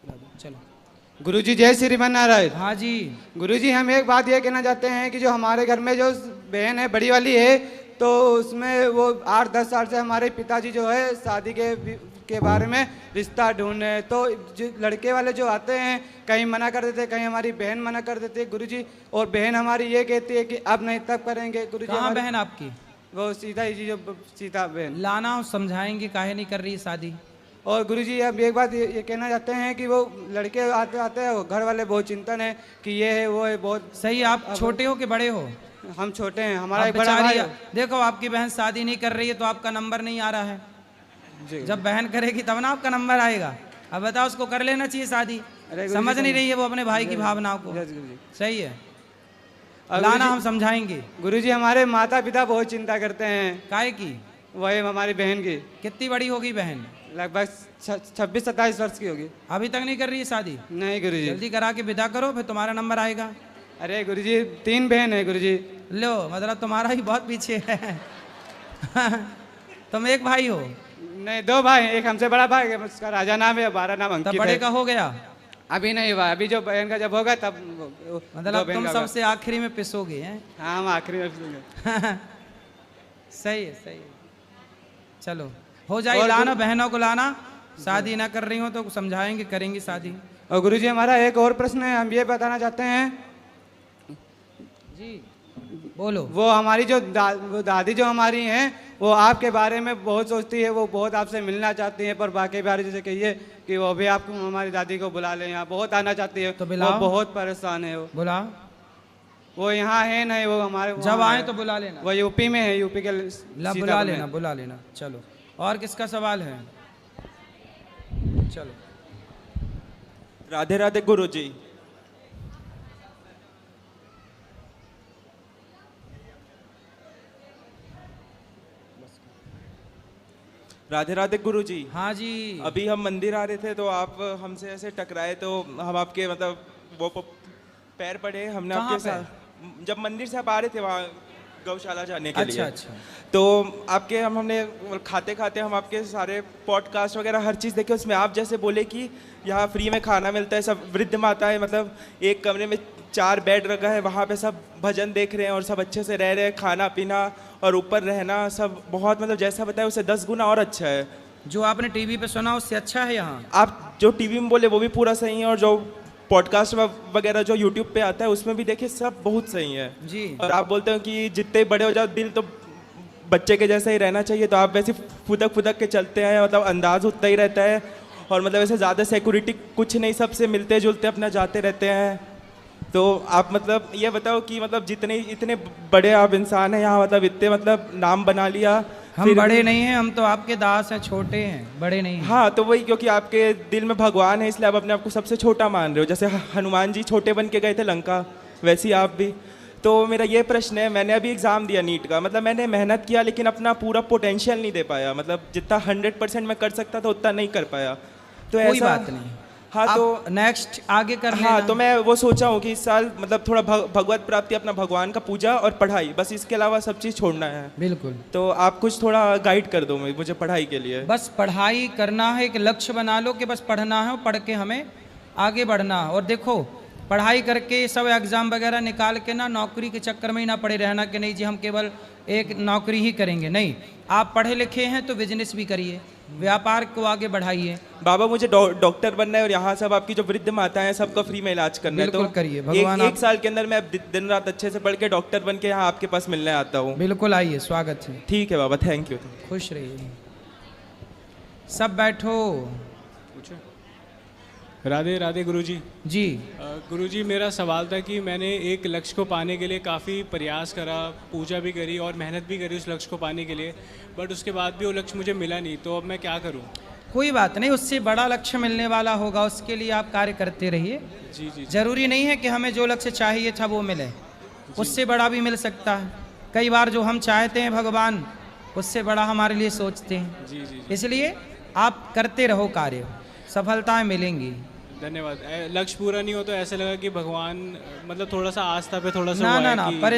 दिखला दो, चलो। गुरुजी जय श्रीमान नारायण। हाँ जी। गुरुजी हम एक बात ये कहना चाहते हैं कि जो हमारे घर में जो बहन है बड़ी वाली है, तो उसमें वो 8-10 साल से हमारे पिताजी जो है शादी के बारे में रिश्ता ढूंढे, तो जो लड़के वाले जो आते हैं कहीं मना कर देते, कहीं हमारी बहन मना कर देती है गुरुजी, और बहन हमारी ये कहती है कि अब नहीं तब करेंगे गुरुजी। कहाँ बहन आपकी? वो सीता ही जी, जो सीता बहन। लाना समझाएंगे, काहे नहीं कर रही शादी। और गुरुजी अब एक बात ये कहना चाहते हैं कि वो लड़के आते आते हैं, घर वाले बहुत चिंतन है कि ये है वो है बहुत। सही, आप छोटे हो कि बड़े हो? हम छोटे हैं, हमारा एक अब बड़ा भाई है। देखो आपकी बहन शादी नहीं कर रही है तो आपका नंबर नहीं आ रहा है जी। जब बहन करेगी तब ना आपका नंबर आएगा। अब बताओ, उसको कर लेना चाहिए शादी। समझ नहीं रही है वो अपने भाई की भावनाओं को। सही है, लाना हम समझाएंगे। गुरुजी हमारे माता पिता बहुत चिंता करते हैं। काहे की? वही हमारी बहन की। कितनी बड़ी होगी बहन? लगभग 26-27 वर्ष की होगी। अभी तक नहीं कर रही है शादी? नहीं गुरुजी। जल्दी करा के विदा करो, फिर तुम्हारा नंबर आएगा। अरे गुरुजी 3 बहन है गुरुजी। लो, मतलब तुम्हारा ही बहुत पीछे है। तुम एक भाई हो? नहीं, 2 भाई, एक हमसे बड़ा भाई है, उसका राजा नाम है, 12 नाम अंकित है। तब बड़े का हो गया? अभी नहीं हुआ, अभी जो बहन का जब होगा तब मतलब तुम सबसे आखिरी में पिसोगे हैं? हाँ, हम आखिरी में पिसोगे। सही है, सही है। चलो हो जाए, लाना बहनों को लाना। शादी ना कर रही हो तो समझाएंगे, करेंगे शादी। और गुरुजी हमारा एक और प्रश्न है, हम ये बताना चाहते हैं जी, बोलो। वो हमारी जो वो दादी जो हमारी हैं, वो आपके बारे में बहुत सोचती है, वो बहुत आपसे मिलना चाहती हैं, पर बाकी बारे जैसे कहिए कि वो भी आप हमारी दादी को बुला लें, यहाँ बहुत आना चाहती है। तो वो बहुत परेशान है। वो बुला, वो यहाँ है नहीं, वो हमारे जब आए तो बुला लेना। वो यूपी में है, यूपी के बुला लेना, बुला लेना। चलो, और किसका सवाल है? चलो। राधे राधे गुरुजी। राधे राधे गुरुजी। हाँ जी। अभी हम मंदिर आ रहे थे तो आप हमसे ऐसे टकराए, तो हम आपके मतलब वो पैर पड़े हमने आपके साथ। जब मंदिर से आप आ रहे थे वहाँ गौशाला जाने के लिए। अच्छा। तो आपके हमने खाते खाते हम आपके सारे पॉडकास्ट वगैरह हर चीज़ देखे, उसमें आप जैसे बोले कि यहाँ फ्री में खाना मिलता है, सब वृद्ध माताएं मतलब एक कमरे में 4 बेड रखा है, वहाँ पे सब भजन देख रहे हैं और सब अच्छे से रह रहे हैं, खाना पीना और ऊपर रहना सब बहुत मतलब जैसा बताया उससे 10 गुना और अच्छा है। जो आपने टीवी पे सुना उससे अच्छा है यहाँ? आप जो टीवी में बोले वो भी पूरा सही है, और जो पॉडकास्ट वगैरह जो यूट्यूब पे आता है उसमें भी देखिए सब बहुत सही है जी। और आप बोलते हो कि जितने बड़े हो जाओ दिल तो बच्चे के जैसा ही रहना चाहिए, तो आप वैसे फुदक फुदक के चलते हैं, मतलब अंदाज उतना ही रहता है, और मतलब ऐसे ज़्यादा सिक्योरिटी कुछ नहीं, सबसे मिलते जुलते अपना जाते रहते हैं। तो आप मतलब ये बताओ कि मतलब जितने इतने बड़े आप इंसान हैं यहाँ, मतलब इतने मतलब नाम बना लिया। हम बड़े नहीं हैं, हम तो आपके दास हैं, छोटे हैं, बड़े नहीं हैं। हाँ, तो वही, क्योंकि आपके दिल में भगवान है इसलिए आप अपने आप को सबसे छोटा मान रहे हो। जैसे हनुमान जी छोटे बन के गए थे लंका, वैसे ही आप भी। तो मेरा ये प्रश्न है, मैंने अभी एग्ज़ाम दिया नीट का, मतलब मैंने मेहनत किया लेकिन अपना पूरा पोटेंशियल नहीं दे पाया, मतलब जितना 100% मैं कर सकता था उतना नहीं कर पाया। तो कोई बात नहीं। हाँ, तो नेक्स्ट आगे कर लेना। हाँ, तो मैं वो सोचा हूँ कि इस साल मतलब थोड़ा भगवत प्राप्ति, अपना भगवान का पूजा और पढ़ाई, बस इसके अलावा सब चीज़ छोड़ना है। बिल्कुल। तो आप कुछ थोड़ा गाइड कर दो मुझे पढ़ाई के लिए। बस पढ़ाई करना है, एक लक्ष्य बना लो कि बस पढ़ना है और पढ़ के हमें आगे बढ़ना। और देखो, पढ़ाई करके सब एग्ज़ाम वगैरह निकाल के ना नौकरी के चक्कर में ही ना पड़े रहना कि नहीं जी हम केवल एक नौकरी ही करेंगे। नहीं, आप पढ़े लिखे हैं तो बिजनेस भी करिए, व्यापार को आगे बढ़ाइए। बाबा मुझे डॉक्टर बनना है और यहाँ सब आपकी जो वृद्ध माता है सबका फ्री में इलाज करना है, तो करिए। भगवान एक साल के अंदर मैं दिन रात अच्छे से पढ़ के डॉक्टर बन के यहाँ आपके पास मिलने आता हूँ। बिल्कुल आइए, स्वागत है। ठीक है बाबा, थैंक यू। खुश रहिए। सब बैठो। राधे राधे गुरुजी। जी। गुरुजी, मेरा सवाल था कि मैंने एक लक्ष्य को पाने के लिए काफ़ी प्रयास करा, पूजा भी करी और मेहनत भी करी उस लक्ष्य को पाने के लिए, बट उसके बाद भी वो लक्ष्य मुझे मिला नहीं, तो अब मैं क्या करूं? कोई बात नहीं, उससे बड़ा लक्ष्य मिलने वाला होगा, उसके लिए आप कार्य करते रहिए। जी। जरूरी नहीं है कि हमें जो लक्ष्य चाहिए था वो मिले, उससे बड़ा भी मिल सकता है। कई बार जो हम चाहते हैं भगवान उससे बड़ा हमारे लिए सोचते हैं। जी। इसलिए आप करते रहो कार्य, सफलताएं मिलेंगी। धन्यवाद। लक्ष्य पूरा नहीं हो तो ऐसा लगा कि भगवान मतलब थोड़ा सा आस्था पे थोड़ा सा ना पर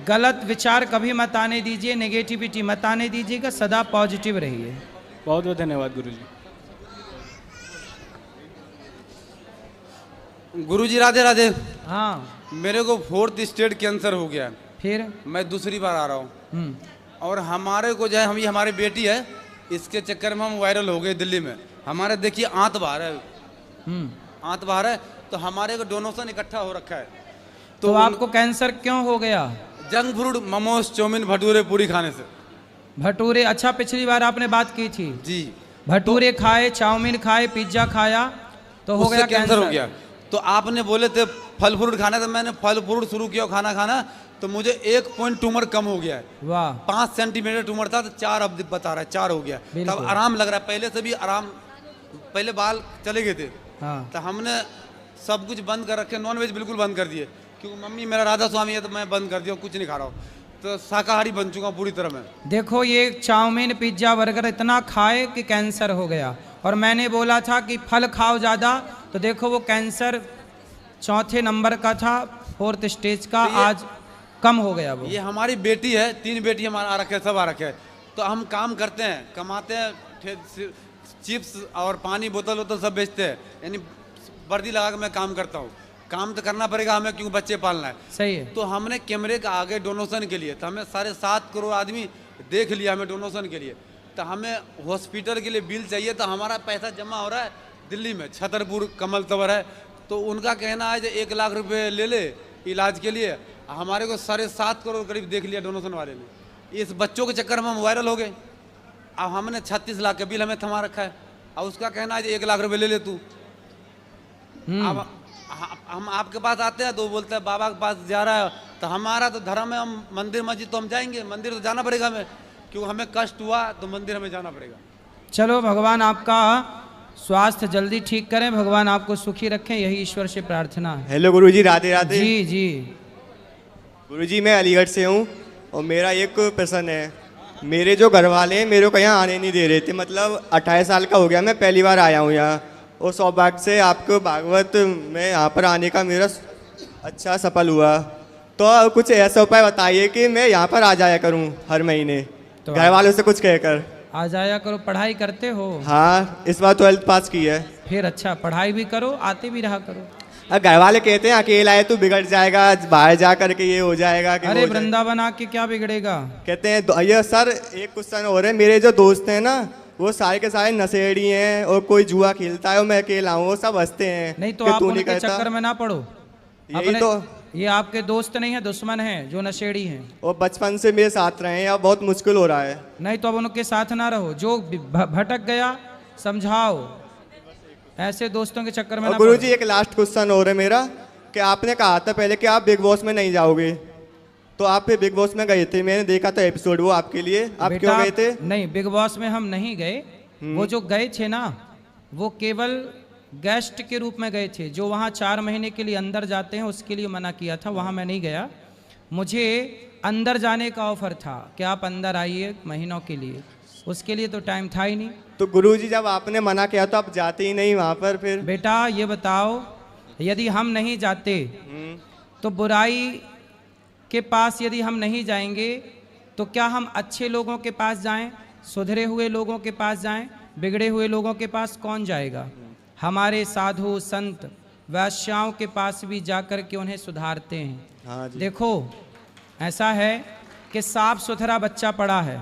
गलत विचार कभी मत आने दीजिए, नेगेटिविटी मत आने दीजिएगा, सदा पॉजिटिव रहिए। बहुत बहुत धन्यवाद गुरुजी। गुरुजी राधे राधे। हाँ मेरे को 4th स्टेज कैंसर हो गया है। फिर मैं दूसरी बार आ रहा हूँ और हमारे को जो है, हम ये हमारी बेटी है, इसके चक्कर में हम वायरल हो गए दिल्ली में। हमारे देखिए आंत बाहर है, आंत बाहर है, तो हमारे को डोनेशन इकट्ठा हो रखा है। तो आपको कैंसर क्यों हो गया? Junk food, momos, chowmein, bhature पूरी खाने से। भटूरे, अच्छा पिछली बार आपने बात की थी, जी, भटूरे खाए, चाउमीन खाए, पिज्जा खाया तो हो गया कैंसर हो गया। तो आपने बोले थे फल फ्रूट खाना, तो मैंने फल फ्रूट शुरू किया खाना खाना, तो मुझे 1 पॉइंट ट्यूमर कम हो गया है। वाह, 5 सेंटीमीटर ट्यूमर था, तो 4 अब बता रहा है 4 हो गया। तब आराम लग रहा है, पहले से भी आराम, पहले बाल चले गए थे। हाँ। तो हमने सब कुछ बंद कर रखे, नॉनवेज बिल्कुल बंद कर दिए, क्योंकि मम्मी मेरा राधा स्वामी है, तो मैं बंद कर दिया, कुछ नहीं खा रहा हूँ, तो शाकाहारी बन चुका हूँ पूरी तरह मैं। देखो ये चाउमीन पिज्जा बर्गर इतना खाए कि कैंसर हो गया, और मैंने बोला था कि फल खाओ ज़्यादा, तो देखो वो कैंसर 4थे नंबर का था, 4th स्टेज का, आज कम हो गया वो। ये हमारी बेटी है, 3 बेटी हमारा आ रखे है, सब आ रखे है। तो हम काम करते हैं, कमाते हैं, चिप्स और पानी बोतल वोतल सब बेचते हैं, यानी वर्दी लगा के मैं काम करता हूँ। काम तो करना पड़ेगा हमें, क्योंकि बच्चे पालना है। सही है। तो हमने कैमरे का आगे डोनेशन के लिए, तो हमें 7.5 करोड़ आदमी देख लिया हमें डोनेशन के लिए, तो हमें हॉस्पिटल के लिए बिल चाहिए, तो हमारा पैसा जमा हो रहा है दिल्ली में, छतरपुर कमल तवर है, तो उनका कहना है जो 1 लाख रुपए ले ले इलाज के लिए। हमारे को 7.5 करोड़ करीब देख लिया डोनेशन वाले ने। इस बच्चों के चक्कर में हम वायरल हो गए। अब हमने 36 लाख का बिल हमें थमा रखा है, और उसका कहना है 1 लाख रुपए ले ले तू। अब हम आपके पास आते हैं तो बोलते हैं बाबा के पास जा रहा है, तो हमारा तो धर्म है, हम मंदिर मस्जिद तो हम जाएंगे, मंदिर तो जाना पड़ेगा हमें, क्योंकि हमें कष्ट हुआ तो मंदिर हमें जाना पड़ेगा। चलो भगवान आपका स्वास्थ्य जल्दी ठीक करें, भगवान आपको सुखी रखें, यही ईश्वर से प्रार्थना है। हेलो गुरुजी, राधे राधे। जी जी गुरुजी, मैं अलीगढ़ से हूँ और मेरा एक प्रश्न है। मेरे जो घर वाले हैं मेरे को यहाँ आने नहीं दे रहे थे, मतलब 28 साल का हो गया, मैं पहली बार आया हूँ यहाँ, और सौभाग्य से आपको भागवत में यहाँ पर आने का मेरा अच्छा सफल हुआ। तो कुछ ऐसा उपाय बताइए कि मैं यहाँ पर आ जाया करूँ हर महीने, तो घर वालों से कुछ कहकर। आ जाया करो। पढ़ाई करते हो? हाँ, इस बार 12th पास की है। फिर अच्छा, पढ़ाई भी करो, आते भी रहा करो। घर वाले कहते हैं अकेला है तू बिगड़ जाएगा, बाहर जा करके ये हो जाएगा कि अरे वृंदावन आके क्या बिगड़ेगा? कहते हैं ये सर एक क्वेश्चन हो रहा है, मेरे जो दोस्त हैं ना वो सारे के सारे नशेड़ी हैं, और कोई जुआ खेलता है और मैं अकेला हूँ, वो सब हंसते हैं। नहीं तो कि आप तू नहीं उनके करता। चक्कर में ना पड़ो। यही अपने तो, ये आपके दोस्त नहीं है, दुश्मन है जो नशेड़ी हैं। वो बचपन से मेरे साथ रहे हैं, अब बहुत मुश्किल हो रहा है। नहीं तो अब उनके साथ ना रहो, जो भटक गया समझाओ, ऐसे दोस्तों के चक्कर में और ना गुरुजी पड़ो। एक लास्ट क्वेश्चन हो रहा है मेरा, कि आपने कहा था पहले कि आप बिग बॉस में नहीं जाओगे, तो आप फिर बिग बॉस में गए थे, मैंने देखा था एपिसोड वो आपके लिए, आप क्यों बेटा, गए थे? नहीं, बिग बॉस में हम नहीं गए। वो जो गए थे ना, वो केवल गेस्ट के रूप में गए थे। जो वहाँ 4 महीने के लिए अंदर जाते हैं उसके लिए मना किया था, वहाँ मैं नहीं गया। मुझे अंदर जाने का ऑफर था कि आप अंदर आइए महीनों के लिए, उसके लिए तो टाइम था ही नहीं। तो गुरुजी जब आपने मना किया तो आप जाते ही नहीं वहाँ पर फिर? बेटा ये बताओ, यदि हम नहीं जाते तो बुराई के पास यदि हम नहीं जाएंगे तो क्या हम अच्छे लोगों के पास जाएं, सुधरे हुए लोगों के पास जाएं? बिगड़े हुए लोगों के पास कौन जाएगा? हमारे साधु संत वैश्याओं के पास भी जाकर के उन्हें सुधारते हैं। हाँ जी। देखो ऐसा है कि साफ सुथरा बच्चा पड़ा है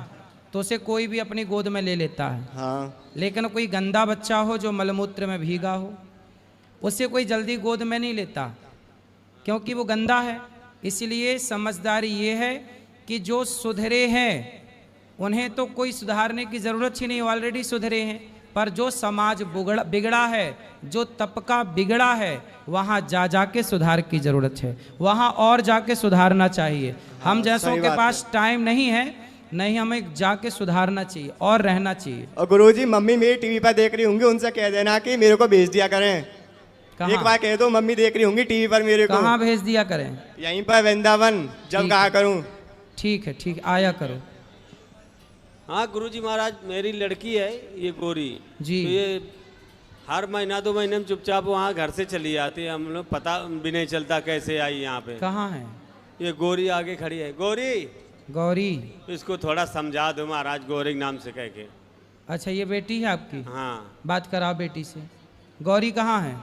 तो उसे कोई भी अपनी गोद में ले लेता है। हाँ। लेकिन कोई गंदा बच्चा हो जो मलमूत्र में भीगा हो, उसे कोई जल्दी गोद में नहीं लेता, क्योंकि वो गंदा है। इसलिए समझदारी ये है कि जो सुधरे हैं उन्हें तो कोई सुधारने की ज़रूरत ही नहीं, ऑलरेडी सुधरे हैं। पर जो समाज बिगड़ा है, जो तबका बिगड़ा है, वहाँ जा के सुधार की ज़रूरत है, वहाँ और जाके सुधारना चाहिए। हम जैसों के पास टाइम नहीं है, नहीं, हमें जाके सुधारना चाहिए और रहना चाहिए। और गुरुजी मम्मी मेरी टीवी पर देख रही होंगी, उनसे कह देना कि मेरे को भेज दिया करें। एक बार कह दो, मम्मी देख रही होंगी टीवी पर मेरे को। कहाँ भेज दिया करें? यहीं पर वृंदावन, जब कहा करूँ। ठीक है, ठीक, आया करो। हाँ गुरुजी महाराज, मेरी लड़की है ये गोरी जी। तो ये हर महीना 2 महीने में चुपचाप वहाँ घर से चली जाती है, हम लोग पता भी नहीं चलता कैसे आई यहाँ पे। कहाँ है ये गोरी आगे खड़ी है। गोरी, गौरी? इसको थोड़ा समझा दो महाराज, गौरी के नाम से कह के। अच्छा, ये बेटी है आपकी? हाँ। बात कराओ बेटी से। गौरी कहाँ है?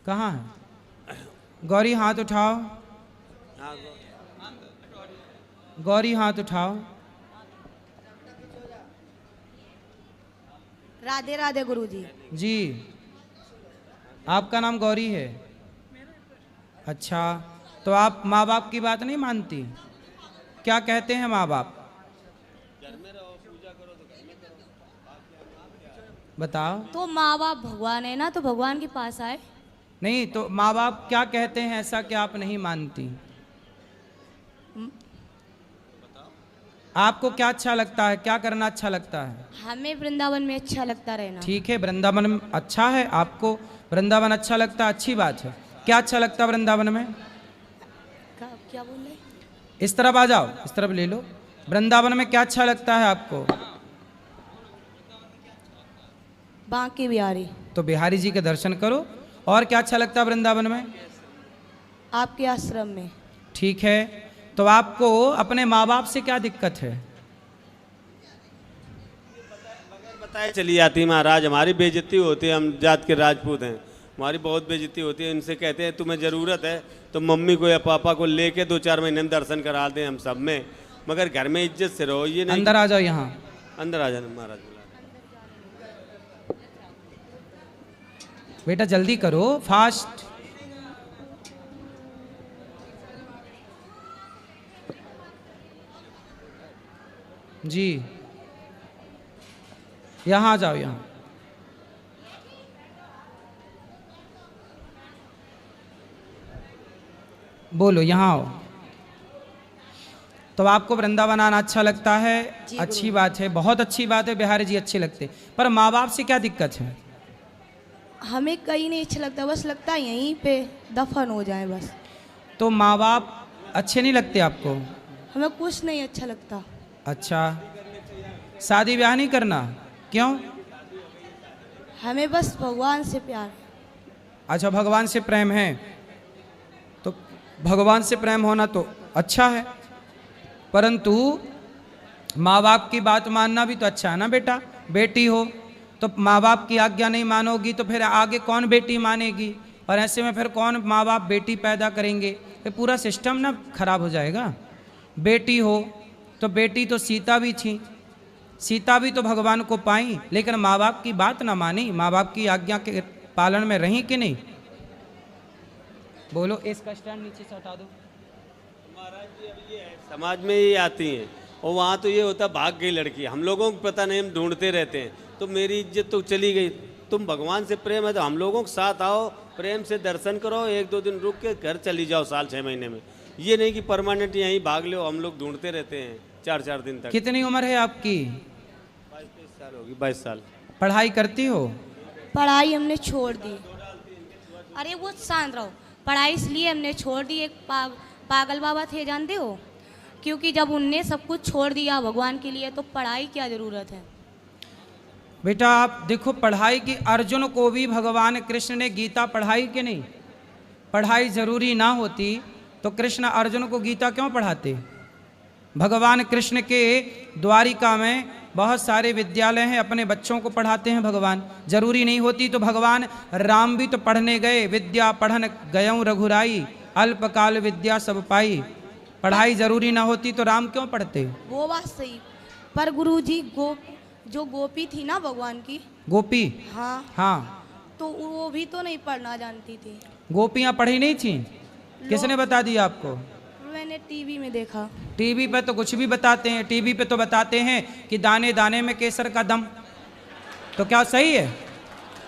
कहाँ है? गौरी हाथ उठाओ, हाँ, गौरी हाथ उठाओ। राधे राधे गुरुजी। जी, आपका नाम गौरी है? अच्छा, तो आप माँ बाप की बात नहीं मानती? क्या कहते हैं माँ बाप? बताओ। तो माँ बाप भगवान है ना, तो भगवान के पास आए। नहीं तो माँ बाप क्या कहते हैं ऐसा कि आप नहीं मानती? आपको क्या अच्छा लगता है, क्या करना अच्छा लगता है? हमें वृंदावन में अच्छा लगता रहना। ठीक है, वृंदावन में अच्छा है, आपको वृंदावन अच्छा लगता है, अच्छी बात है। क्या अच्छा लगता है वृंदावन में? क्या बोल रहे? इस तरफ आ जाओ, इस तरफ ले लो। वृंदावन में क्या अच्छा लगता है आपको? बांके बिहारी। तो बिहारी जी के दर्शन करो। और क्या अच्छा लगता है वृंदावन में? आपके आश्रम में। ठीक है, तो आपको अपने माँ बाप से क्या दिक्कत है? बताए चली जाती महाराज, हमारी बेइज्जती होती है, हम जात के राजपूत हैं, हमारी बहुत बेइज्जती होती है। इनसे कहते हैं तुम्हें ज़रूरत है तो मम्मी को या पापा को लेके 2-4 महीने में दर्शन करा दें हम सब में, मगर घर में इज्जत से रहो। ये नहीं अंदर आ जाओ, यहाँ अंदर आ जाना महाराज। बेटा जल्दी करो, फास्ट। जी, यहाँ आ जाओ, यहाँ। बोलो, यहाँ आओ। तो आपको वृंदावन आना अच्छा लगता है? अच्छी बात है, बहुत अच्छी बात है, बिहारी जी अच्छे लगते। पर माँ बाप से क्या दिक्कत है? हमें कहीं नहीं अच्छा लगता, बस लगता है यहीं पे दफन हो जाए बस। तो माँ बाप अच्छे नहीं लगते आपको? हमें कुछ नहीं अच्छा लगता। अच्छा, शादी ब्याह नहीं करना? क्यों? हमें बस भगवान से प्यार है। अच्छा, भगवान से प्रेम है, तो भगवान से प्रेम होना तो अच्छा है, परंतु माँ बाप की बात मानना भी तो अच्छा है ना बेटा। बेटी हो तो माँ बाप की आज्ञा नहीं मानोगी तो फिर आगे कौन बेटी मानेगी? और ऐसे में फिर कौन माँ बाप बेटी पैदा करेंगे? फिर पूरा सिस्टम ना खराब हो जाएगा। बेटी हो तो बेटी तो सीता भी थी, सीता भी तो भगवान को पाई, लेकिन माँ बाप की बात ना मानी, माँ बाप की आज्ञा के पालन में रही कि नहीं? बोलो, इसका स्टैंड नीचे से हटा दो। समाज में ये आती हैं और वहाँ तो ये होता भाग गई लड़की, हम लोगों को पता नहीं, हम ढूंढते रहते हैं, तो मेरी इज्जत तो चली गई। तुम भगवान से प्रेम है तो हम लोगों के साथ आओ, प्रेम से दर्शन करो, 1-2 दिन रुक के घर चली जाओ साल 6 महीने में। ये नहीं कि परमानेंट यहीं भाग लो, हम लोग ढूंढते रहते हैं 4-4 दिन तक। कितनी उम्र है आपकी? 22-23 साल होगी, 22 साल। पढ़ाई करती हो? पढ़ाई हमने छोड़ दी। अरे वो शांत रहो। पढ़ाई इसलिए हमने छोड़ दी, एक पागल बाबा थे जानते हो, क्योंकि जब उनने सब कुछ छोड़ दिया भगवान के लिए तो पढ़ाई क्या ज़रूरत है। बेटा आप देखो, पढ़ाई की अर्जुन को भी भगवान कृष्ण ने गीता पढ़ाई कि नहीं? पढ़ाई जरूरी ना होती तो कृष्ण अर्जुन को गीता क्यों पढ़ाते? भगवान कृष्ण के द्वारिका में बहुत सारे विद्यालय हैं, अपने बच्चों को पढ़ाते हैं भगवान। जरूरी नहीं होती तो भगवान राम भी तो पढ़ने गए, विद्या पढ़न गयऊँ रघुराई, अल्पकाल विद्या सब पाई। पढ़ाई जरूरी ना होती तो राम क्यों पढ़ते? वो बात सही, पर गुरुजी जो गोपी थी ना भगवान की, गोपी? हाँ हाँ, तो वो भी तो नहीं पढ़ना जानती थी। गोपियाँ पढ़ी नहीं थी? किसने बता दिया आपको? मैंने टीवी में देखा। टीवी पे तो कुछ भी बताते हैं, टीवी पे तो बताते हैं कि दाने दाने में केसर का दम। तो क्या सही है?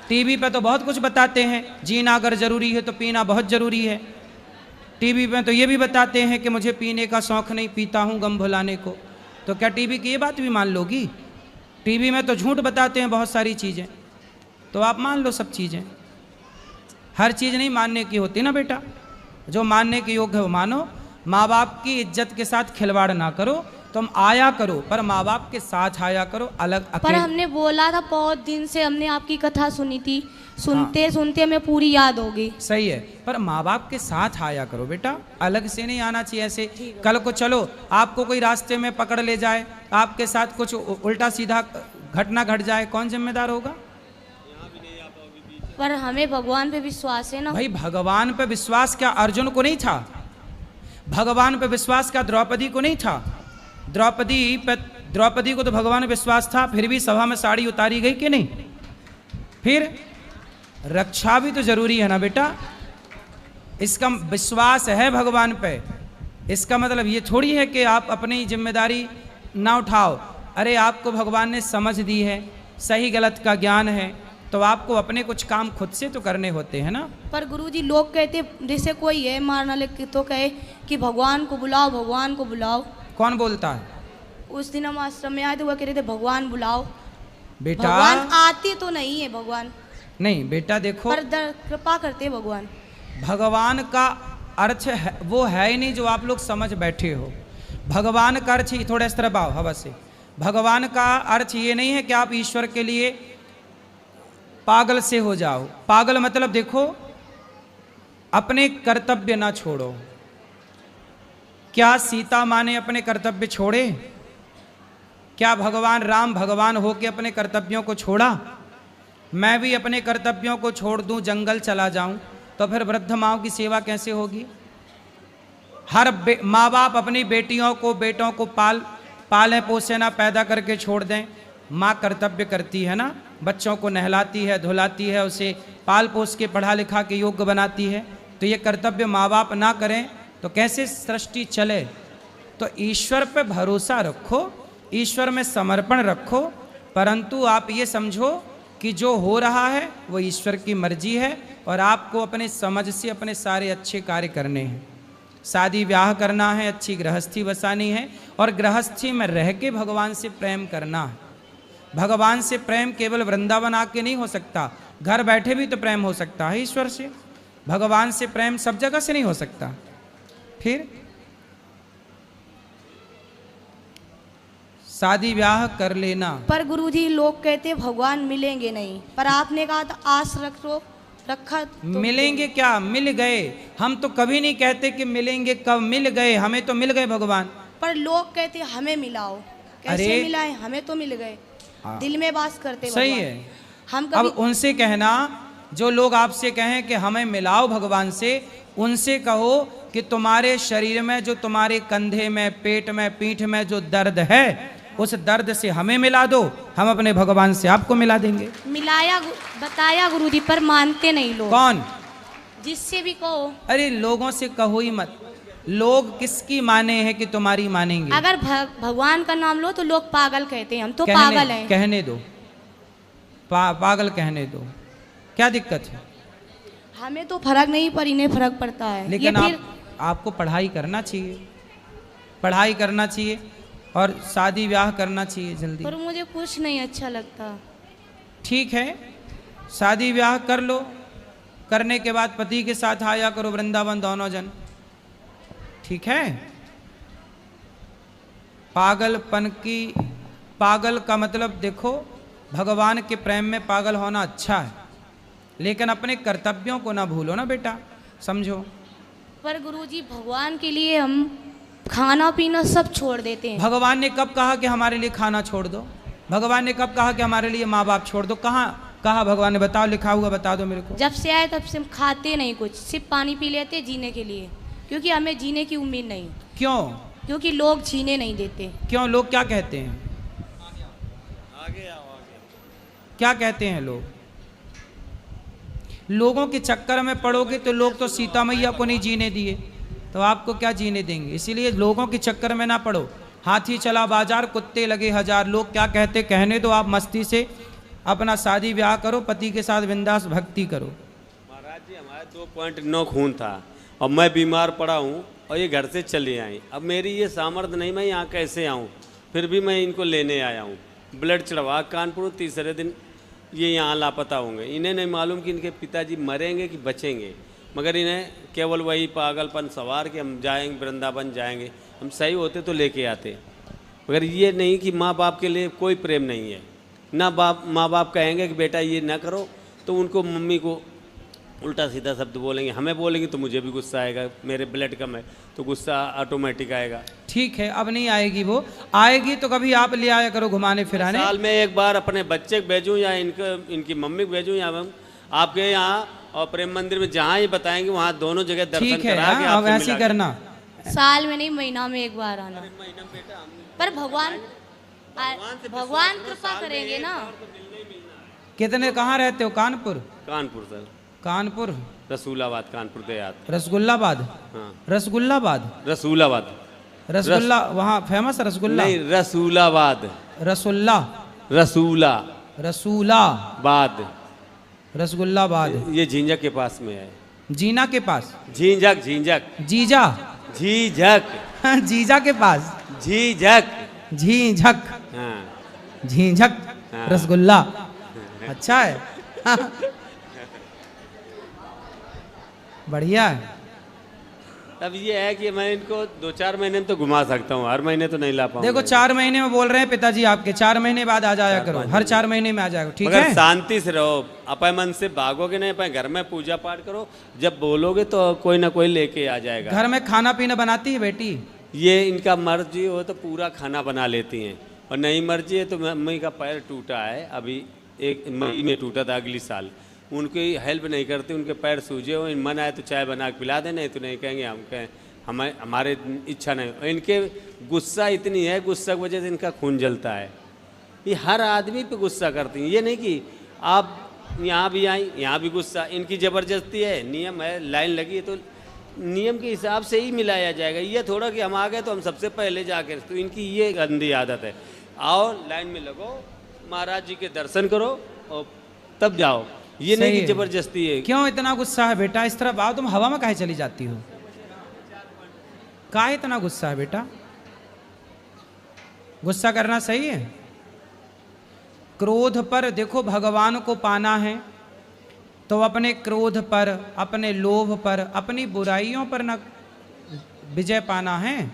टीवी पे तो बहुत कुछ बताते हैं, जीना अगर ज़रूरी है तो पीना बहुत ज़रूरी है। टीवी पे तो ये भी बताते हैं कि मुझे पीने का शौक़ नहीं, पीता हूँ गम भुलाने को। तो क्या टीवी की ये बात भी मान लोगी? टीवी में तो झूठ बताते हैं बहुत सारी चीज़ें, तो आप मान लो सब चीज़ें। हर चीज़ नहीं मानने की होती ना बेटा, जो मानने के योग्य है वो मानो। माँ बाप की इज्जत के साथ खिलवाड़ ना करो, तुम आया करो पर माँ बाप के साथ आया करो, अलग पर अकेले। हमने बोला था, बहुत दिन से हमने आपकी कथा सुनी थी, सुनते सुनते हमें पूरी याद हो गई। सही है, पर माँ बाप के साथ आया करो बेटा, अलग से नहीं आना चाहिए ऐसे। कल को चलो आपको कोई रास्ते में पकड़ ले जाए, आपके साथ कुछ उल्टा सीधा घटना घट जाए, कौन जिम्मेदार होगा? पर हमें भगवान पे विश्वास है ना। भाई भगवान पे विश्वास क्या अर्जुन को नहीं था? भगवान पे विश्वास क्या द्रौपदी को नहीं था? द्रौपदी को तो भगवान पे विश्वास था, फिर भी सभा में साड़ी उतारी गई कि नहीं? फिर रक्षा भी तो जरूरी है ना बेटा। इसका विश्वास है भगवान पे, इसका मतलब ये थोड़ी है कि आप अपनी जिम्मेदारी ना उठाओ। अरे आपको भगवान ने समझ दी है, सही गलत का ज्ञान है, तो आपको अपने कुछ काम खुद से तो करने होते हैं ना। पर गुरुजी लोग कहते, जैसे कोई है मारना लेके तो कहे कि भगवान को बुलाओ, भगवान को बुलाओ। कौन बोलता है? उस दिन हम आश्रम में आए थे, वो कह रहे थे भगवान बुलाओ। बेटा भगवान आते तो नहीं है भगवान, नहीं बेटा देखो, पर कृपा करते हैं भगवान। भगवान का अर्थ है, वो है ही नहीं जो आप लोग समझ बैठे हो। भगवान का अर्थ ही, थोड़ा इस तरह भाव हवा से, भगवान का अर्थ ये नहीं है कि आप ईश्वर के लिए पागल से हो जाओ। पागल मतलब देखो, अपने कर्तव्य ना छोड़ो। क्या सीता माँ ने अपने कर्तव्य छोड़े? क्या भगवान राम भगवान होके अपने कर्तव्यों को छोड़ा? मैं भी अपने कर्तव्यों को छोड़ दूं, जंगल चला जाऊं, तो फिर वृद्ध माँओं की सेवा कैसे होगी? हर माँ बाप अपनी बेटियों को बेटों को पालें पोसे ना, पैदा करके छोड़ दें। माँ कर्तव्य करती है ना, बच्चों को नहलाती है, धुलाती है, उसे पाल पोस के पढ़ा लिखा के योग्य बनाती है। तो ये कर्तव्य माँ बाप ना करें तो कैसे सृष्टि चले? तो ईश्वर पे भरोसा रखो, ईश्वर में समर्पण रखो, परंतु आप ये समझो कि जो हो रहा है वो ईश्वर की मर्जी है और आपको अपने समझ से अपने सारे अच्छे कार्य करने हैं। शादी ब्याह करना है, अच्छी गृहस्थी बसानी है और गृहस्थी में रह के भगवान से प्रेम करना है। भगवान से प्रेम केवल वृंदावन आके नहीं हो सकता, घर बैठे भी तो प्रेम हो सकता है ईश्वर से। भगवान से प्रेम सब जगह से नहीं हो सकता। फिर शादी ब्याह कर लेना। पर गुरुजी लोग कहते भगवान मिलेंगे नहीं, पर आपने कहा था आस रखा तो मिलेंगे क्या? मिल गए। हम तो कभी नहीं कहते कि मिलेंगे, कब मिल गए, हमें तो मिल गए भगवान। पर लोग कहते हमें मिलाओ, कैसे मिलाए? हमें तो मिल गए, दिल में वास करते सही भगवान। है। हम अब कभी उनसे कहना, जो लोग आपसे कहें कि हमें मिलाओ भगवान से, उनसे कहो कि तुम्हारे शरीर में, जो तुम्हारे कंधे में, पेट में, पीठ में जो दर्द है, उस दर्द से हमें मिला दो, हम अपने भगवान से आपको मिला देंगे। बताया गुरुजी, पर मानते नहीं लोग। कौन? जिससे भी कहो। अरे लोगों से कहो ही मत। लोग किसकी माने हैं कि तुम्हारी मानेंगे? अगर भगवान का नाम लो तो लोग पागल कहते हैं, हम तो कहने, पागल हैं। कहने दो, पागल कहने दो, क्या दिक्कत है? हमें तो फर्क नहीं, पर इन्हें फर्क पड़ता है। लेकिन आपको पढ़ाई करना चाहिए, पढ़ाई करना चाहिए और शादी ब्याह करना चाहिए जल्दी। पर मुझे कुछ नहीं अच्छा लगता। ठीक है, शादी ब्याह कर लो, करने के बाद पति के साथ आया करो वृंदावन दोनों जन, ठीक है? पागल का मतलब देखो, भगवान के प्रेम में पागल होना अच्छा है, लेकिन अपने कर्तव्यों को ना भूलो ना बेटा, समझो। पर गुरुजी भगवान के लिए हम खाना पीना सब छोड़ देते हैं। भगवान ने कब कहा कि हमारे लिए खाना छोड़ दो? भगवान ने कब कहा कि हमारे लिए माँ बाप छोड़ दो? कहाँ कहा भगवान ने? बताओ, लिखा हुआ बता दो मेरे को। जब से आए तब से हम खाते नहीं कुछ, सिर्फ पानी पी लेते जीने के लिए, क्योंकि हमें जीने की उम्मीद नहीं। क्यों? क्योंकि लोग जीने नहीं देते। क्यों? लोग क्या कहते हैं? क्या कहते हैं लोग? लोगों के चक्कर में पड़ोगे तो लोग तो सीता मैया को नहीं जीने दिए, तो आपको क्या जीने देंगे? इसीलिए लोगों के चक्कर में ना पड़ो। हाथी चला बाजार, कुत्ते लगे हजार, लोग क्या कहते कहने दो। आप मस्ती से अपना शादी ब्याह करो, पति के साथ बिंदास भक्ति करो। महाराज जी हमारा 2.9 खून था और मैं बीमार पड़ा हूँ और ये घर से चले आए। अब मेरी ये सामर्थ्य नहीं, मैं यहाँ कैसे आऊँ? फिर भी मैं इनको लेने आया हूँ। ब्लड चढ़वा कानपुर, तीसरे दिन ये यहाँ लापता होंगे। इन्हें नहीं मालूम कि इनके पिताजी मरेंगे कि बचेंगे, मगर इन्हें केवल वही पागलपन सवार कि हम जाएंगे वृंदावन जाएंगे, हम सही होते तो लेके आते। मगर ये नहीं कि माँ बाप के लिए कोई प्रेम नहीं है ना। माँ बाप कहेंगे कि बेटा ये ना करो तो उनको मम्मी को उल्टा सीधा शब्द बोलेंगे, हमें बोलेंगे तो मुझे भी गुस्सा आएगा, मेरे ब्लड कम है तो गुस्सा ऑटोमेटिक आएगा। ठीक है, अब नहीं आएगी, वो आएगी तो कभी आप ले आया करो घुमाने फिराने। साल में एक बार अपने बच्चे को भेजूँ या इनकी मम्मी को भेजूँ या आपके यहाँ और प्रेम मंदिर में जहाँ ही बताएंगे वहाँ दोनों जगह दर्शन ठीक है, करा के हाँ, अब आपसे ऐसे ही मिला के- करना। साल में नहीं, महीना में एक बार आना। पर भगवान भगवान कृपा करेंगे ना। कितने, कहाँ रहते हो? कानपुर? कानपुर सर, कानपुर, रसूलाबाद, कानपुर देहात। रसगुल्लाबाद। हाँ, रसगुल्लाबाद, रसूलाबाद रसगुल्ला वहाँ फेमस रसगुल्ला? नहीं, रसूलाबाद, रसुल्ला, रसूला रसूलाबाद, बाद, रसगुल्लाबाद। ये झींझक के पास में है। जीना के पास? झींझक, झींझक, जीजा? झीझक, जीजा के पास? झीझक, झीझक, हाँ। झीझक हाँ। रसगुल्ला। अच्छा है। बढ़िया है। अब ये है कि मैं इनको 2-4 महीने में तो घुमा सकता हूँ, हर महीने तो नहीं ला पाऊंगा। देखो 4 महीने में बोल रहे हैं पिताजी आपके, 4 महीने बाद आ जाया करो, हर 4 महीने में आ जाएगा, ठीक मगर है? शांति से रहो, अपने मन से भागोगे नहीं, अपने घर में पूजा पाठ करो, जब बोलोगे तो कोई ना कोई लेके आ जाएगा। घर में खाना पीना बनाती है बेटी? ये इनका मर्जी हो तो पूरा खाना बना लेती हैं, और नहीं मर्जी है तो मम्मी का पैर टूटा है, अभी 1 मई में टूटा था, अगली साल। उनकी हेल्प नहीं करती, उनके पैर सूजे हो, मन आए तो चाय बना के पिला दे, नहीं तो नहीं कहेंगे हम कहें हमारे इच्छा नहीं। और इनके गुस्सा इतनी है, गुस्सा की वजह से इनका खून जलता है। ये हर आदमी पे गुस्सा करती हैं, ये नहीं कि आप यहाँ भी आई, यहाँ भी गुस्सा। इनकी ज़बरदस्ती है, नियम है, लाइन लगी है तो नियम के हिसाब से ही मिलाया जाएगा। ये थोड़ा कि हम आ गए तो हम सबसे पहले जाकर, तो इनकी ये गंदी आदत है। आओ लाइन में लगो, महाराज जी के दर्शन करो और तब जाओ, ये नहीं कि जबरदस्ती है। क्यों इतना गुस्सा है बेटा? इस तरफ आओ, तुम हवा में काहे चली जाती हो? काहे इतना गुस्सा है बेटा? गुस्सा करना सही है? क्रोध पर देखो, भगवान को पाना है तो अपने क्रोध पर, अपने लोभ पर, अपनी बुराइयों पर ना विजय पाना है।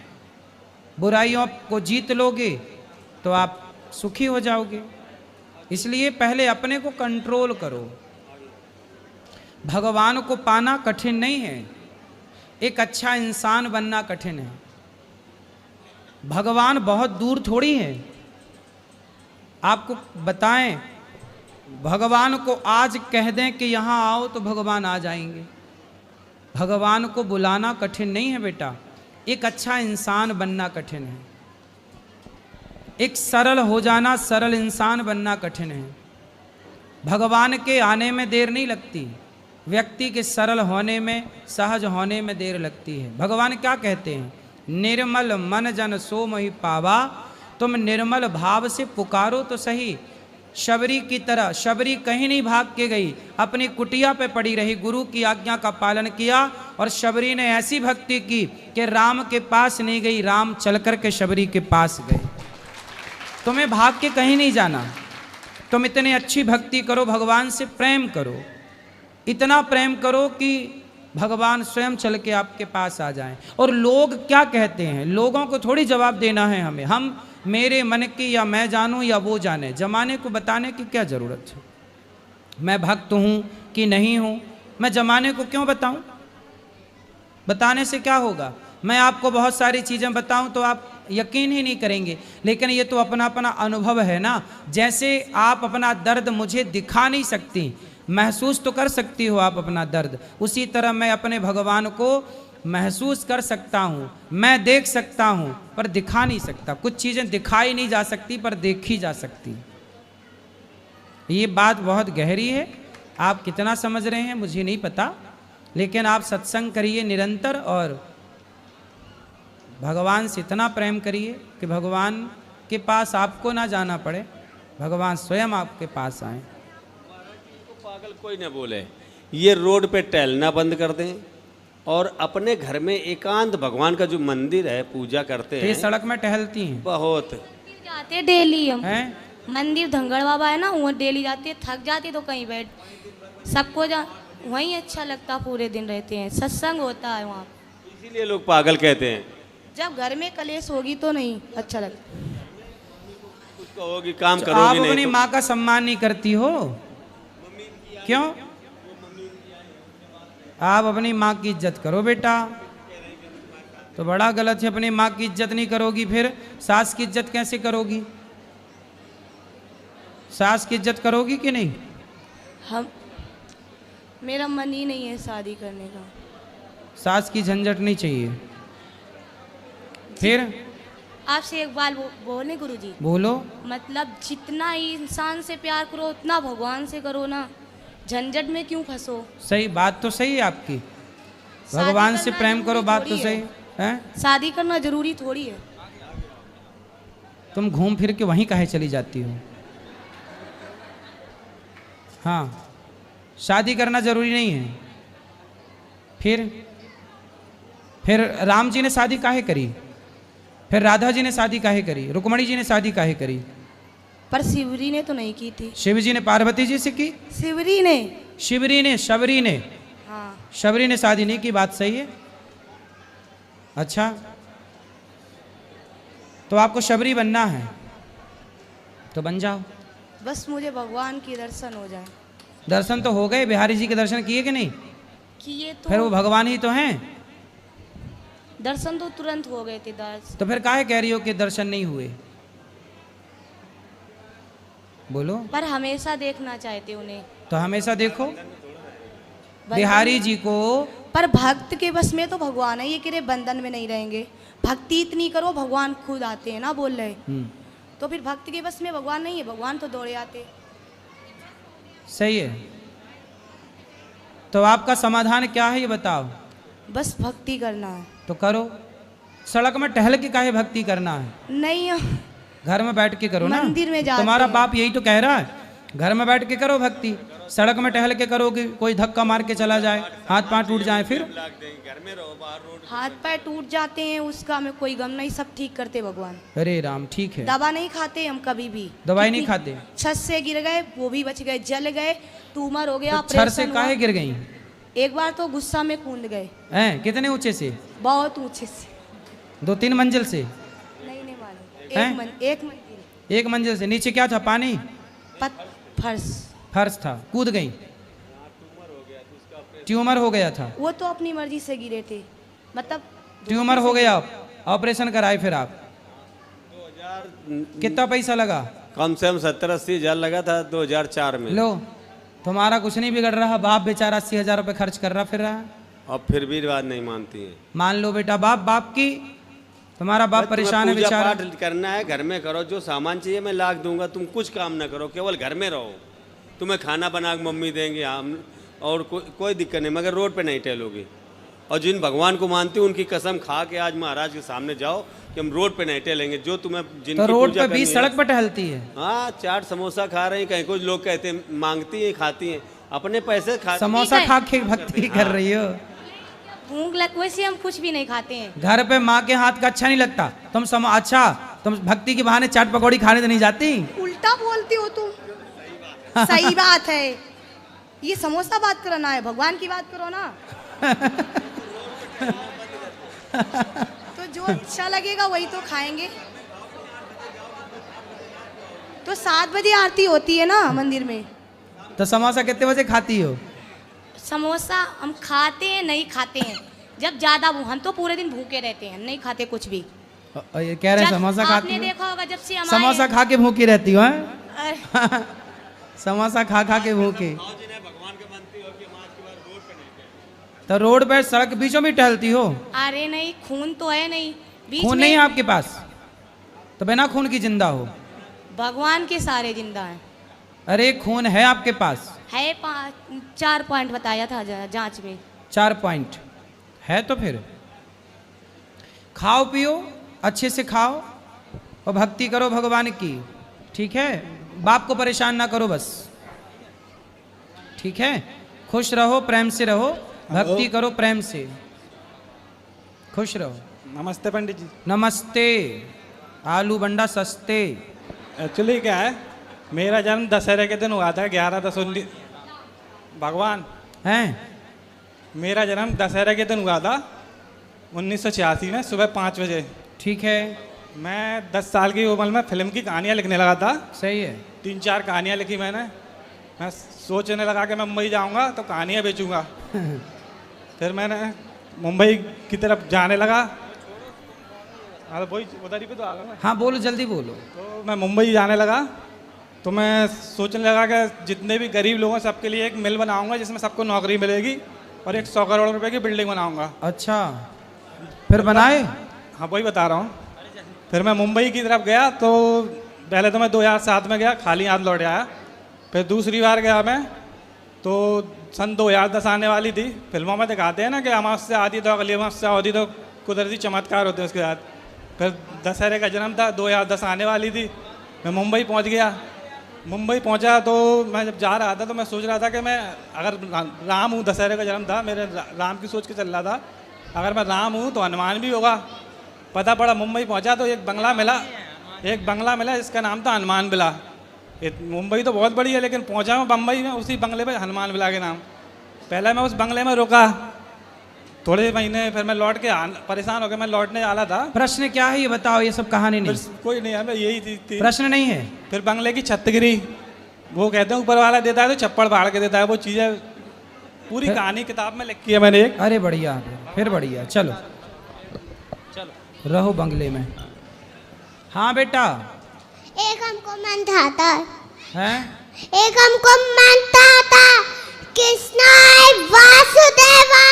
बुराइयों को जीत लोगे तो आप सुखी हो जाओगे। इसलिए पहले अपने को कंट्रोल करो। भगवान को पाना कठिन नहीं है, एक अच्छा इंसान बनना कठिन है। भगवान बहुत दूर थोड़ी है। आपको बताएं, भगवान को आज कह दें कि यहाँ आओ तो भगवान आ जाएंगे। भगवान को बुलाना कठिन नहीं है बेटा, एक अच्छा इंसान बनना कठिन है। एक सरल हो जाना, सरल इंसान बनना कठिन है। भगवान के आने में देर नहीं लगती, व्यक्ति के सरल होने में, सहज होने में देर लगती है। भगवान क्या कहते हैं? निर्मल मन जन सो मोहि पावा। तुम निर्मल भाव से पुकारो तो सही। शबरी की तरह, शबरी कहीं नहीं भाग के गई, अपनी कुटिया पे पड़ी रही, गुरु की आज्ञा का पालन किया, और शबरी ने ऐसी भक्ति की कि राम के पास नहीं गई, राम चल कर के शबरी के पास गए। तुम्हें भाग के कहीं नहीं जाना, तुम इतनी अच्छी भक्ति करो, भगवान से प्रेम करो, इतना प्रेम करो कि भगवान स्वयं चल के आपके पास आ जाएं। और लोग क्या कहते हैं, लोगों को थोड़ी जवाब देना है हमें। हम मेरे मन की या मैं जानूं या वो जाने, जमाने को बताने की क्या ज़रूरत है? मैं भक्त हूँ कि नहीं हूँ, मैं जमाने को क्यों बताऊँ? बताने से क्या होगा? मैं आपको बहुत सारी चीज़ें बताऊं तो आप यकीन ही नहीं करेंगे, लेकिन ये तो अपना अपना अनुभव है ना। जैसे आप अपना दर्द मुझे दिखा नहीं सकती, महसूस तो कर सकती हो आप अपना दर्द, उसी तरह मैं अपने भगवान को महसूस कर सकता हूँ, मैं देख सकता हूँ पर दिखा नहीं सकता। कुछ चीज़ें दिखाई नहीं जा सकती पर देखी जा सकती। ये बात बहुत गहरी है, आप कितना समझ रहे हैं मुझे नहीं पता, लेकिन आप सत्संग करिए निरंतर और भगवान से इतना प्रेम करिए कि भगवान के पास आपको ना जाना पड़े, भगवान स्वयं आपके पास आए। पागल कोई ना बोले, ये रोड पे टहलना बंद कर दें और अपने घर में एकांत भगवान का जो मंदिर है पूजा करते हैं। ये सड़क में टहलती हैं बहुत जाते हैं डेली हम हैं? मंदिर धंगड़ बाबा है ना, वो डेली जाते हैं, थक जाते तो कहीं बैठ, सबको वहीं अच्छा लगता, पूरे दिन रहते हैं, सत्संग होता है वहाँ। इसीलिए लोग पागल कहते हैं। जब घर में कलेश होगी तो नहीं अच्छा लगता। कुछ कहोगी काम आप करोगी अपनी नहीं तो माँ का सम्मान नहीं करती हो, क्यों? आप अपनी माँ की इज्जत करो बेटा। तो बड़ा गलत है, अपनी माँ की इज्जत नहीं करोगी फिर सास की इज्जत कैसे करोगी? सास की इज्जत करोगी कि नहीं? हम मेरा मन ही नहीं है शादी करने का। सास की झंझट नहीं चाहिए। फिर आपसे एक बात बोले गुरुजी, बोलो। मतलब जितना ही इंसान से प्यार करो उतना भगवान से करो ना, झंझट में क्यों फंसो। सही बात तो सही है आपकी, शादी भगवान से करना प्रेम करो, जरूरी बात तो थोड़ी सही है। शादी करना जरूरी थोड़ी है। तुम घूम फिर के वहीं काहे चली जाती हो। हाँ, शादी करना जरूरी नहीं है। फिर राम जी ने शादी काहे करी, फिर राधा जी ने शादी काहे करी, रुक्मणी जी ने शादी काहे करी। पर शिवरी ने तो नहीं की थी। शिव जी ने पार्वती जी से की, शिवरी ने, शबरी ने हाँ शबरी ने शादी नहीं की। बात सही है। अच्छा, तो आपको शबरी बनना है तो बन जाओ। बस मुझे भगवान की दर्शन हो जाए। दर्शन तो हो गए, बिहारी जी के दर्शन किए कि नहीं? किए फिर वो तो, भगवान ही तो हैं। दर्शन तो तुरंत हो गए थे दर्शन। तो फिर काहे कह रही हो कि दर्शन नहीं हुए? बोलो। पर हमेशा देखना चाहते उन्हें। तो हमेशा देखो बिहारी जी को। पर भक्त के बस में तो भगवान है, ये कि बंधन में नहीं रहेंगे। भक्ति इतनी करो भगवान खुद आते हैं ना, बोल रहे। तो फिर भक्त के बस में भगवान नहीं है, भगवान तो दौड़े आते। सही है। तो आपका समाधान क्या है ये बताओ। बस भक्ति करना है। तो करो। सड़क में टहल के काहे भक्ति करना है? नहीं, घर में बैठ के करो ना। मंदिर में जाते तुम्हारा हैं। बाप यही तो कह रहा है, घर में बैठ के करो भक्ति। सड़क में टहल के करोगे, कोई धक्का मार के चला जाए, हाथ पांव टूट जाए, फिर हाथ पैर टूट जाते हैं, उसका हमें कोई गम नहीं, सब ठीक करते भगवान। अरे राम, ठीक है। दवा नहीं खाते हम कभी भी। दवाई नहीं खाते? छत से गिर गए वो भी बच गए, जल गए, ट्यूमर हो गया, तो छर से ऑपरेशन काहे हुआ। एक गई? एक बार तो गुस्सा में कूद गए। हैं? कितने ऊंचे से? बहुत ऊंचे से। 2-3 मंजिल से? नहीं मालूम। हैं? एक मंदिर। एक मंजिल से। नीचे क्या था? पानी? फर्श। फर्श था, कूद गई। ट्यूमर हो गया था। वो तो अपनी मर्जी से गिरे थे, मतलब ट्यूमर हो गया, ऑपरेशन कराए फिर आप? कितना पैसा लगा? कम से कम 70-80 हज़ार लगा था 2004 में। लो, तुम्हारा कुछ नहीं बिगड़ रहा, बाप बेचारा 80,000 रुपये खर्च कर रहा फिर रहा। अब फिर भी बात नहीं मानती है। मान लो बेटा, बाप की, तुम्हारा बाप तुम्हें परेशान है पूजा बेचारा। पाठ करना है, घर में करो, जो सामान चाहिए मैं लाख दूंगा, तुम कुछ काम ना करो, केवल घर में रहो। तुम्हें खाना बना के मम्मी देंगे, हम, और कोई दिक्कत नहीं, मगर रोड पे नहीं टहलोगे। और जिन भगवान को मानती हूँ उनकी कसम खा के आज महाराज के सामने जाओ कि हम रोड पे नहीं टहलेंगे। जो तुम्हें जिनकी तो रोड पूजा पे करनी 20 है- सड़क पर टहलती है। हाँ, चाट समोसा खा रही, कहीं कुछ लोग कहते हैं मांगती हैं, खाती हैं, अपने पैसे खा। समोसा ठीक खा है। के भक्ति कर रही हो। भूख लग, वैसे हम कुछ भी नहीं खाते हैं। घर पे माँ के हाथ का अच्छा नहीं लगता, अच्छा तुम भक्ति के बहाने चाट पकौड़ी खाने तो नहीं जाती? उल्टा बोलती हो तुम। सही बात है, ये समोसा बात करना है, भगवान की बात करो ना। तो जो अच्छा लगेगा वही तो खाएंगे। तो 7 बजे आरती होती है ना मंदिर में। तो समोसा कितने बजे खाती हो? समोसा हम खाते हैं, नहीं खाते हैं जब ज्यादा हम तो पूरे दिन भूखे रहते हैं, हम नहीं खाते कुछ भी। ये कह रहे हैं जब समोसा खाती आपने हो? देखा होगा जब से हमारे समोसा खा के भूखी रहती हो? हैं? अरे, समोसा खा के भूखी। तो रोड पे सड़क बीचों में टहलती हो? अरे नहीं, खून तो है नहीं बीच खून में। नहीं है आपके पास? तो बिना खून की जिंदा हो? भगवान के सारे जिंदा हैं। अरे खून है आपके पास? है 4 पॉइंट बताया था जांच में। 4 पॉइंट है तो फिर खाओ पियो, अच्छे से खाओ और भक्ति करो भगवान की। ठीक है? बाप को परेशान ना करो बस। ठीक है? खुश रहो, प्रेम से रहो, भक्ति करो प्रेम से, खुश रहो। नमस्ते पंडित जी। नमस्ते। आलू बंडा सस्ते। एक्चुअली क्या है, मेरा जन्म दशहरे के दिन हुआ था, 11/10/19। भगवान हैं? मेरा जन्म दशहरे के दिन हुआ था 1986 में, सुबह 5 बजे। ठीक है। मैं 10 साल की उम्र में फिल्म की कहानियाँ लिखने लगा था। सही है। 3-4 कहानियाँ लिखी मैंने। मैं सोचने लगा कि मैं मुंबई जाऊंगा तो कहानियाँ बेचूंगा। फिर मैंने मुंबई की तरफ जाने लगा। वही उधर ही पे तो आ गया मैं। हाँ बोलो, जल्दी बोलो। तो मैं मुंबई जाने लगा तो मैं सोचने लगा कि जितने भी गरीब लोग हैं सबके लिए एक मिल बनाऊंगा जिसमें सबको नौकरी मिलेगी और एक 100 करोड़ रुपए की बिल्डिंग बनाऊंगा। अच्छा, फिर बनाए? हाँ वही बता रहा हूँ। फिर मैं मुंबई की तरफ गया तो पहले तो मैं 2007 में गया, खाली हाथ लौट आया। फिर दूसरी बार गया मैं तो सन 2010 आने वाली थी। फिल्मों में दिखाते हैं ना कि अमावस्या आती तो अगली अमावस्या होती तो कुदरती चमत्कार होते हैं उसके साथ। फिर दशहरे का जन्म था, 2010 आने वाली थी। मैं मुंबई पहुंच गया। मुंबई पहुंचा तो मैं जब जा रहा था तो मैं सोच रहा था कि मैं अगर राम हूँ, दशहरे का जन्म था, मेरे राम की सोच के चल रहा था अगर मैं राम हूँ तो हनुमान भी होगा। पता पड़ा मुंबई पहुंचा तो एक बंगला मिला जिसका नाम था हनुमान विला। मुंबई तो बहुत बड़ी है लेकिन पहुंचा मैं बम्बई में, उसी बंगले पे हनुमान विला के नाम। पहले मैं उस बंगले में रुका थोड़े महीने, फिर मैं लौट के परेशान हो गया, मैं लौटने वाला था। प्रश्न क्या है ये बताओ, ये सब कहानी नहीं। कोई नहीं है, मैं यही थी। प्रश्न नहीं है। फिर बंगले की छत गिरी। वो कहते हैं ऊपर वाला देता है तो चप्पड़ फाड़ के देता है, वो चीज़ें पूरी कहानी किताब में लिखी है मैंने एक। अरे बढ़िया, फिर बढ़िया। चलो रहो बंगले में। हाँ बेटा। एक हमको मन था हैं? एक हमको मन था कृष्ण वासुदेवा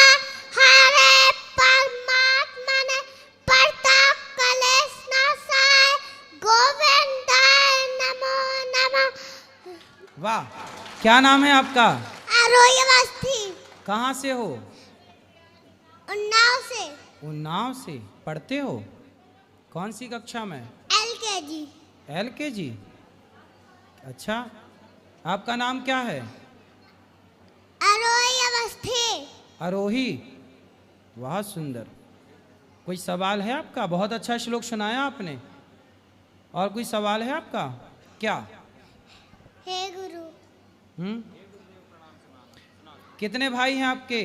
हरे परमात्मा ने पढ़ता कलेश नासाय गोविंदाय नमो नमः। वाह, क्या नाम है आपका? आरोही अवस्थी। कहाँ से हो? उन्नाव से। उन्नाव से। पढ़ते हो कौन सी कक्षा में? LKG। LKG। अच्छा, आपका नाम क्या है? आरोही अवस्थी। आरोही, बहुत सुंदर। कोई सवाल है आपका? बहुत अच्छा श्लोक सुनाया आपने। और कोई सवाल है आपका? क्या? हे गुरु। कितने भाई हैं आपके?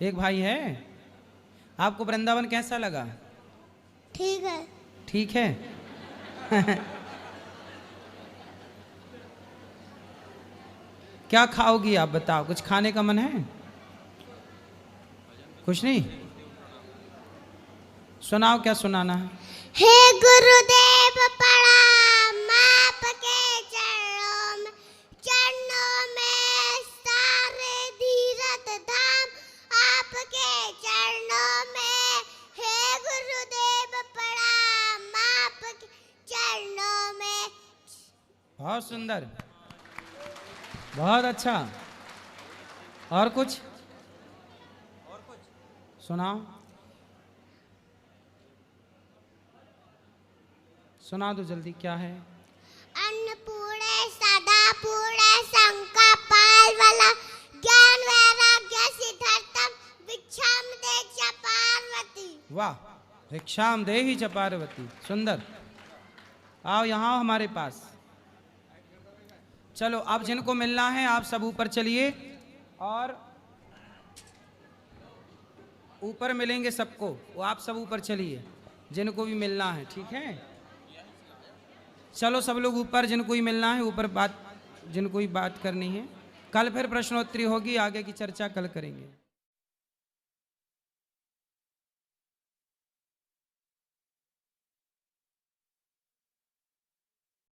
एक भाई है। आपको वृंदावन कैसा लगा? ठीक है। ठीक है। क्या खाओगी आप बताओ, कुछ खाने का मन है? कुछ नहीं? सुनाओ, क्या सुनाना है? हे गुरुदेव प्रणाम आपके चरणों में सारे धीरथ धाम आपके चरणों में। हे गुरुदेव प्रणाम आपके चरणों में। बहुत सुंदर, बहुत अच्छा। और कुछ सुनाओ, सुना दो जल्दी। क्या है? अन्नपूर्णे सदापूर्णे शंका पाल वाला ज्ञान वैराग्य सिद्धार्थम भिक्षाम दे च पार्वती। वाह, भिक्षाम देहि च पार्वती। सुंदर। आओ यहाँ आओ हमारे पास। चलो, अब जिनको मिलना है आप सब ऊपर चलिए और ऊपर मिलेंगे सबको। वो आप सब ऊपर चलिए जिनको भी मिलना है, ठीक है? चलो सब लोग ऊपर, जिनको भी मिलना है ऊपर, जिनको भी बात करनी है। कल फिर प्रश्नोत्तरी होगी, आगे की चर्चा कल करेंगे।